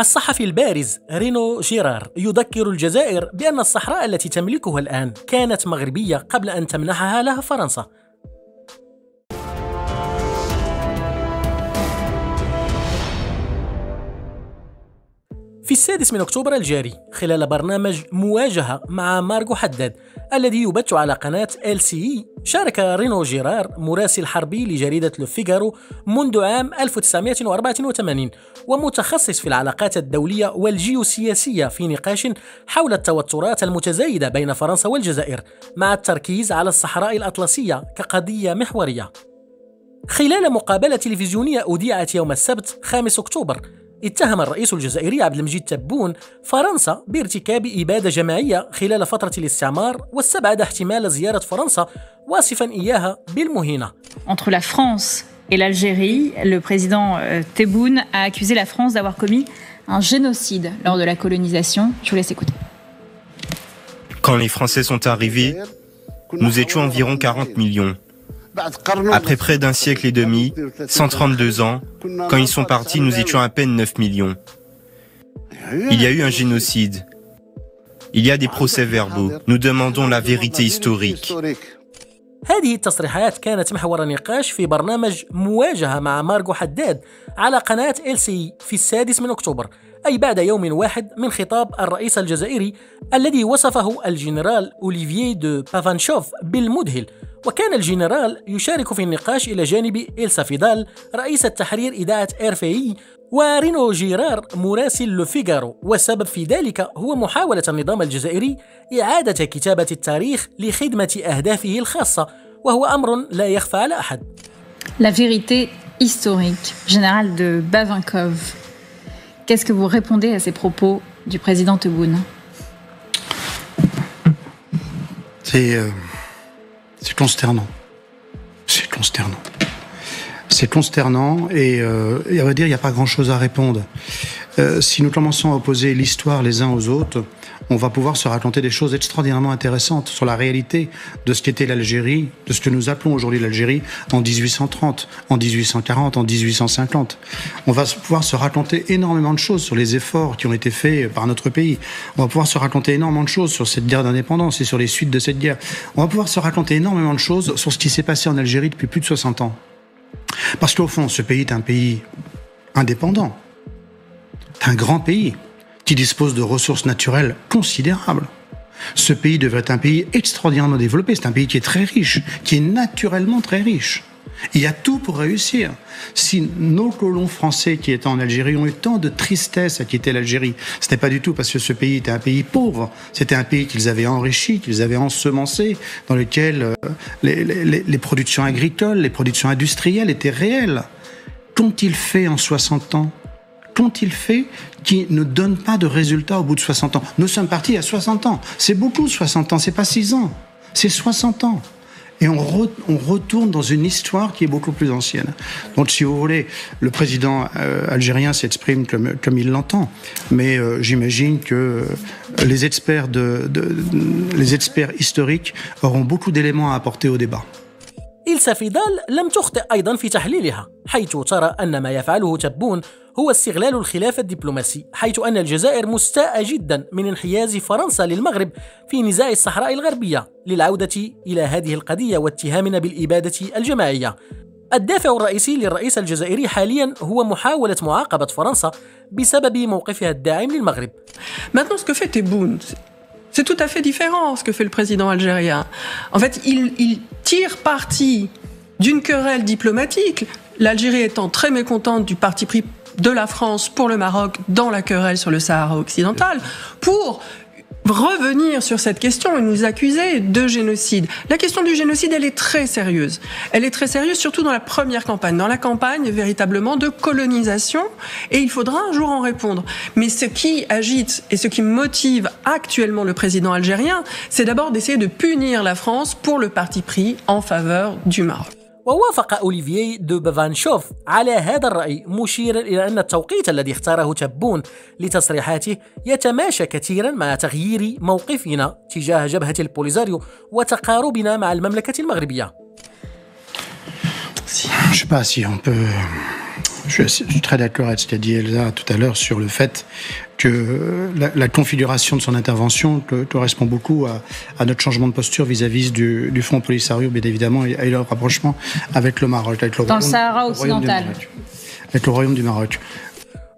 الصحفي البارز رينو جيرار يذكر الجزائر بأن الصحراء التي تملكها الآن كانت مغربية قبل أن تمنحها لها فرنسا. في 6 أكتوبر الجاري خلال برنامج مواجهة مع مارغو حداد الذي يبث على قناة LCI، شارك رينو جيرار مراسل حربي لجريدة لو فيغارو منذ عام 1984 ومتخصص في العلاقات الدولية والجيوسياسية في نقاش حول التوترات المتزايدة بين فرنسا والجزائر مع التركيز على الصحراء الأطلسية كقضية محورية. خلال مقابلة تلفزيونية أذيعت يوم السبت 5 أكتوبر، اتهم الرئيس الجزائري عبد المجيد تبون فرنسا بارتكاب إبادة جماعية خلال فترة الاستعمار، واستبعد احتمال زيارة فرنسا واصفا إياها بالمهينة. Entre la France et l'Algérie, le président Tebboune a accusé la France d'avoir commis un génocide lors de la colonisation. Je vous laisse écouter. Quand les Français sont arrivés, nous étions environ 40 millions. Après près d'un siècle et demi, 132 ans, quand ils sont partis, nous étions à peine 9 millions. Il y a eu un génocide. Il y a des procès-verbaux. Nous demandons la vérité historique. هذه التصريحات كانت محور نقاش في برنامج مواجهة مع مارغو حداد على قناة LCI في 6 أكتوبر، أي بعد يوم واحد من خطاب الرئيس الجزائري الذي وصفه الجنرال أوليفييه دو بافانشوف بالمذهل. وكان الجنرال يشارك في النقاش إلى جانب إلسا فيدال رئيس التحرير إذاعة RFI ورينو جيرار مراسل لو فيغارو، والسبب في ذلك هو محاولة النظام الجزائري إعادة كتابة التاريخ لخدمة أهدافه الخاصة، وهو أمر لا يخفى على أحد. La vérité historique, général de Bavinkov. Qu'est-ce que vous répondez à ces propos du président Tebboune? C'est consternant. C'est consternant. C'est consternant et à vrai dire, il n'y a pas grand-chose à répondre. Si nous commençons à opposer l'histoire les uns aux autres, on va pouvoir se raconter des choses extraordinairement intéressantes sur la réalité de ce qu'était l'Algérie, de ce que nous appelons aujourd'hui l'Algérie en 1830, en 1840, en 1850. On va pouvoir se raconter énormément de choses sur les efforts qui ont été faits par notre pays. On va pouvoir se raconter énormément de choses sur cette guerre d'indépendance et sur les suites de cette guerre. On va pouvoir se raconter énormément de choses sur ce qui s'est passé en Algérie depuis plus de 60 ans. Parce qu'au fond, ce pays est un pays indépendant. C'est un grand pays qui dispose de ressources naturelles considérables. Ce pays devrait être un pays extraordinairement développé. C'est un pays qui est très riche, qui est naturellement très riche. Il y a tout pour réussir. Si nos colons français qui étaient en Algérie ont eu tant de tristesse à quitter l'Algérie, ce n'est pas du tout parce que ce pays était un pays pauvre. C'était un pays qu'ils avaient enrichi, qu'ils avaient ensemencé, dans lequel les productions agricoles, les productions industrielles étaient réelles. Qu'ont-ils fait en 60 ans ? Qu'ont-ils fait qui ne donne pas de résultats au bout de 60 ans? Nous sommes partis à 60 ans. C'est beaucoup 60 ans, c'est pas 6 ans. C'est 60 ans. Et on retourne dans une histoire qui est beaucoup plus ancienne. Donc, si vous voulez, le président algérien s'exprime comme il l'entend. Mais j'imagine que les experts historiques auront beaucoup d'éléments à apporter au débat. إلسا فيدال لم تخطئ أيضا في تحليلها، حيث ترى أن ما يفعله تبون هو استغلال الخلاف الدبلوماسي، حيث أن الجزائر مستاءة جدا من انحياز فرنسا للمغرب في نزاع الصحراء الغربية للعودة إلى هذه القضية واتهامنا بالإبادة الجماعية. الدافع الرئيسي للرئيس الجزائري حاليا هو محاولة معاقبة فرنسا بسبب موقفها الداعم للمغرب. Maintenant, ce que fait Tebboune, c'est tout à fait différent de ce que fait le président algérien. En fait, il tire parti d'une querelle diplomatique, l'Algérie étant très mécontente du parti pris de la France pour le Maroc dans la querelle sur le Sahara occidental, pour revenir sur cette question et nous accuser de génocide. La question du génocide, elle est très sérieuse. Elle est très sérieuse, surtout dans la première campagne, dans la campagne véritablement de colonisation, et il faudra un jour en répondre. Mais ce qui agite et ce qui motive actuellement le président algérien, c'est d'abord d'essayer de punir la France pour le parti pris en faveur du Maroc. ووافق أوليفييه دو بافانشوف على هذا الرأي، مشيرا إلى أن التوقيت الذي اختاره تبون لتصريحاته يتماشى كثيرا مع تغيير موقفنا تجاه جبهة البوليزاريو وتقاربنا مع المملكة المغربية. Je sais pas si on peut... Je suis très d'accord avec ce qu'a dit Elsa tout à l'heure sur le fait que la configuration de son intervention correspond beaucoup à notre changement de posture vis-à-vis du Front Polisario, bien évidemment, et leur rapprochement avec le Maroc. Dans le Sahara occidental. Avec le Royaume du Maroc.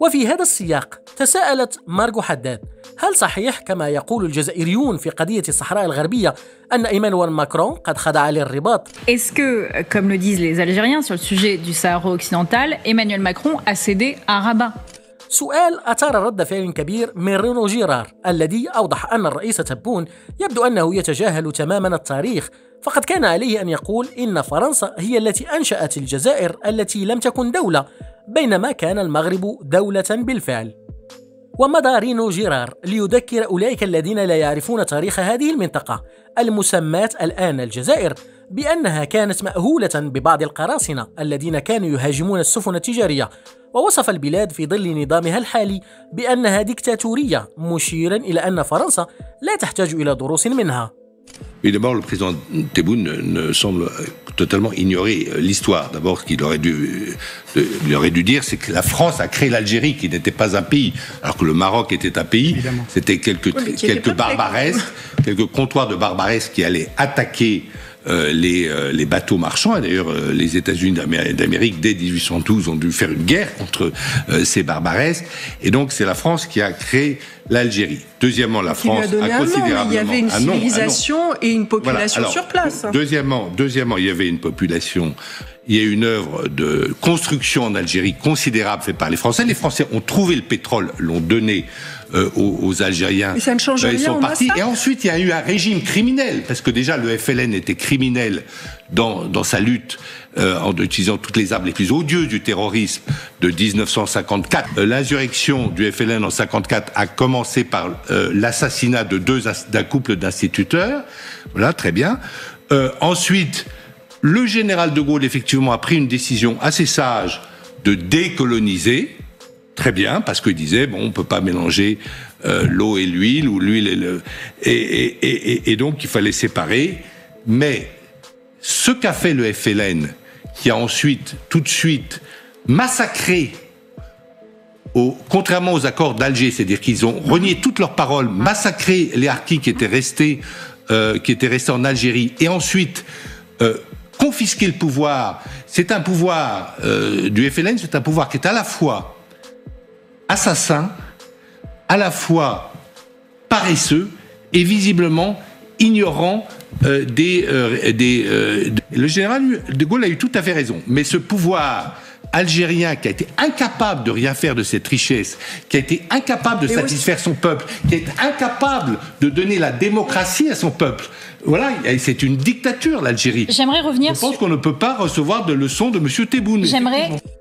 وفي هذا السياق تساءلت مارغو حداد: هل صحيح كما يقول الجزائريون في قضية الصحراء الغربية أن إيمانويل ماكرون قد خضع للرباط؟ Est-ce que, comme le disent les Algériens sur le sujet du Sahara occidental, Emmanuel Macron a cédé à Rabat? سؤال أثار رد فعل كبير من رينو جيرار، الذي أوضح أن الرئيس تبون يبدو أنه يتجاهل تماما التاريخ، فقد كان عليه أن يقول إن فرنسا هي التي أنشأت الجزائر التي لم تكن دولة، بينما كان المغرب دولة بالفعل. ومضى رينو جيرار ليذكر أولئك الذين لا يعرفون تاريخ هذه المنطقة المسماة الآن الجزائر بأنها كانت مأهولة ببعض القراصنة الذين كانوا يهاجمون السفن التجارية، ووصف البلاد في ظل نظامها الحالي بأنها ديكتاتورية، مشيرا إلى أن فرنسا لا تحتاج إلى دروس منها. Évidemment, le président Tebboune ne semble totalement ignorer l'histoire. D'abord, ce qu'il aurait dû dire, c'est que la France a créé l'Algérie, qui n'était pas un pays, alors que le Maroc était un pays. Évidemment. C'était quelques barbaresques, quelques comptoirs de barbaresques qui allaient attaquer les bateaux marchands. Et d'ailleurs, les États-Unis d'Amérique, dès 1812, ont dû faire une guerre contre ces barbaresques. Et donc, c'est la France qui a créé l'Algérie. Deuxièmement, la France a considérablement... Il y avait une civilisation et une population sur place. Deuxièmement, il y avait une population... Il y a une œuvre de construction en Algérie considérable faite par les Français. Les Français ont trouvé le pétrole, l'ont donné aux Algériens. Mais ça ne change rien, ils sont partis. Et ensuite, il y a eu un régime criminel, parce que déjà, le FLN était criminel dans sa lutte en utilisant toutes les armes les plus odieuses du terrorisme de 1954. L'insurrection du FLN en 54 a commencé par l'assassinat d'un couple d'instituteurs. Voilà, très bien. Ensuite, le général de Gaulle, effectivement, a pris une décision assez sage de décoloniser. Très bien, parce qu'il disait, bon, on ne peut pas mélanger l'eau et l'huile, ou l'huile et donc il fallait séparer. Mais ce qu'a fait le FLN, qui a ensuite, tout de suite, massacré, contrairement aux accords d'Alger, c'est-à-dire qu'ils ont renié toutes leurs paroles, massacré les harkis qui étaient restés en Algérie, et ensuite confisquer le pouvoir. C'est un pouvoir du FLN, c'est un pouvoir qui est à la fois assassin, à la fois paresseux et visiblement ignorant le général de Gaulle a eu tout à fait raison. Mais ce pouvoir algérien qui a été incapable de rien faire de cette richesse, qui a été incapable de satisfaire son peuple, qui a été incapable de donner la démocratie à son peuple. Voilà, c'est une dictature l'Algérie. J'aimerais revenir. Je pense qu'on ne peut pas recevoir de leçons de M. Tebboune.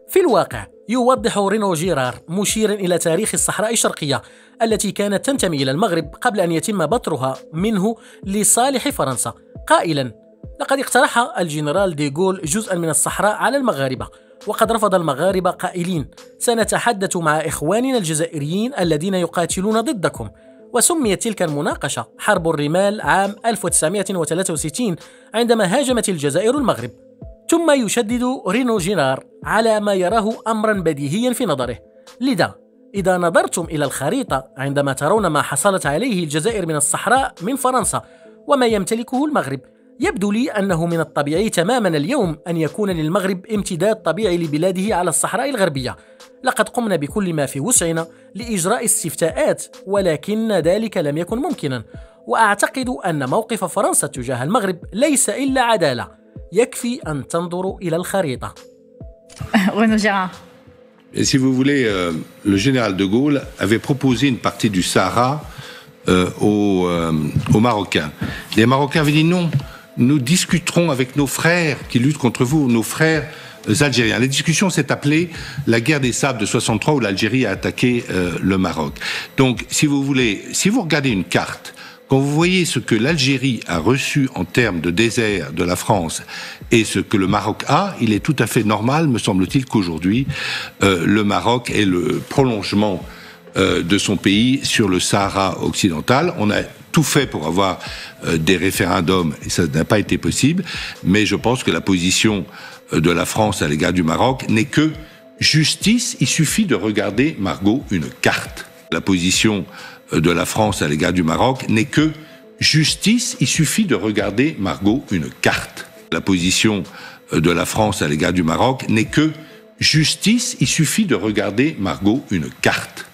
في الواقع يوضح رينو جيرار مشيرا إلى تاريخ الصحراء الشرقية التي كانت تنتمي إلى المغرب قبل أن يتم بترها منه لصالح فرنسا، قائلا: لقد اقترح الجنرال دي غول جزءا من الصحراء على المغاربة، وقد رفض المغاربة قائلين: سنتحدث مع إخواننا الجزائريين الذين يقاتلون ضدكم. وسميت تلك المناقشة حرب الرمال عام 1963 عندما هاجمت الجزائر المغرب. ثم يشدد رينو جيرار على ما يراه أمرا بديهيا في نظره. لذا إذا نظرتم إلى الخريطة عندما ترون ما حصلت عليه الجزائر من الصحراء من فرنسا وما يمتلكه المغرب، يبدو لي أنه من الطبيعي تماما اليوم أن يكون للمغرب امتداد طبيعي لبلاده على الصحراء الغربية. لقد قمنا بكل ما في وسعنا لإجراء استفتاءات، ولكن ذلك لم يكن ممكنا. وأعتقد أن موقف فرنسا تجاه المغرب ليس إلا عدالة. يكفي أن تنظروا إلى الخريطة. Renaud Girard. Et si vous voulez, le général de Gaulle avait proposé une partie du Sahara aux Marocains. Les Marocains avaient dit non, nous discuterons avec nos frères qui luttent contre vous, nos frères algériens. La discussion s'est appelée la guerre des sables de 63 où l'Algérie a attaqué le Maroc. Donc, si vous voulez, si vous regardez une carte, quand vous voyez ce que l'Algérie a reçu en termes de désert de la France et ce que le Maroc a, il est tout à fait normal, me semble-t-il, qu'aujourd'hui, le Maroc est le prolongement de son pays sur le Sahara occidental. On a tout fait pour avoir des référendums et ça n'a pas été possible, mais je pense que la position de la France à l'égard du Maroc n'est que justice, il suffit de regarder, Margot, une carte. La position de la France à l'égard du Maroc n'est que justice, il suffit de regarder, Margot, une carte. La position de la France à l'égard du Maroc n'est que justice, il suffit de regarder, Margot, une carte.